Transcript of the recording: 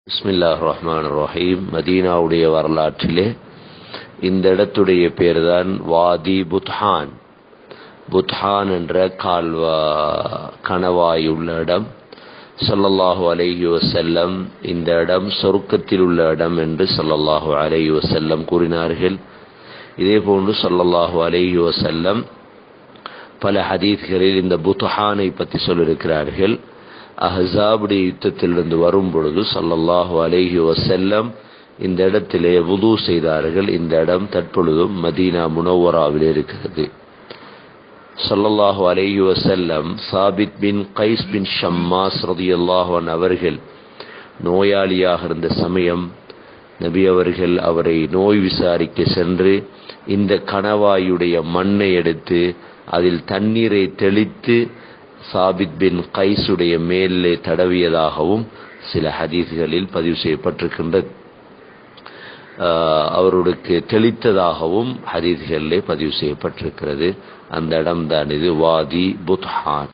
பிஸ்மில்லாஹிர் ரஹ்மானிர் ரஹீம். மதீனாவுடைய வரலாற்றிலே இந்த இடத்துடைய பேர்தான் வாதி புத்ஹான். புத்ஹான் என்ற கணவாய் உள்ள இடம். ஸல்லல்லாஹு அலைஹி வஸல்லம் இந்த இடம் சொர்க்கத்தில் உள்ள இடம் என்று ஸல்லல்லாஹு அலைஹி வஸல்லம் கூறினார்கள். இதே போன்று ஸல்லல்லாஹு அலைஹி வஸல்லம் பல ஹதீஸ்களில் இந்த புத்ஹானை பற்றி சொல்லியிருக்கிறார்கள். அஹ்ஸாபுடைய யுத்தத்திலிருந்து வரும் பொழுது ஸல்லல்லாஹு அலைஹி வஸல்லம் இந்த இடத்திலே வுது செய்தார்கள். இந்த இடம் தற்பொழுதும் மதீனா முனவ்வராவில் இருக்கிறது. ஸல்லல்லாஹு அலைஹி வஸல்லம் சாபித் பின் கைஸ் பின் ஷம்மாஸ் ரலியல்லாஹு அன்ஹு அவர்கள் நோயாளியாக இருந்த சமயம் நபி அவர்கள் அவரை நோய் விசாரிக்க சென்று இந்த கணவாயுடைய மண்ணை எடுத்து அதில் தண்ணீரை தெளித்து சாபித் பின் கைஸுடைய மேலே தடவியதாகவும் சில ஹதீஸ்களில் பதிவு செய்யப்பட்டிருக்கின்றது. அவருக்கு தெளித்ததாகவும் ஹதீஸ்களிலே பதிவு செய்யப்பட்டிருக்கிறது. அந்த இடம்தான் இது வாதி புத்ஹான்.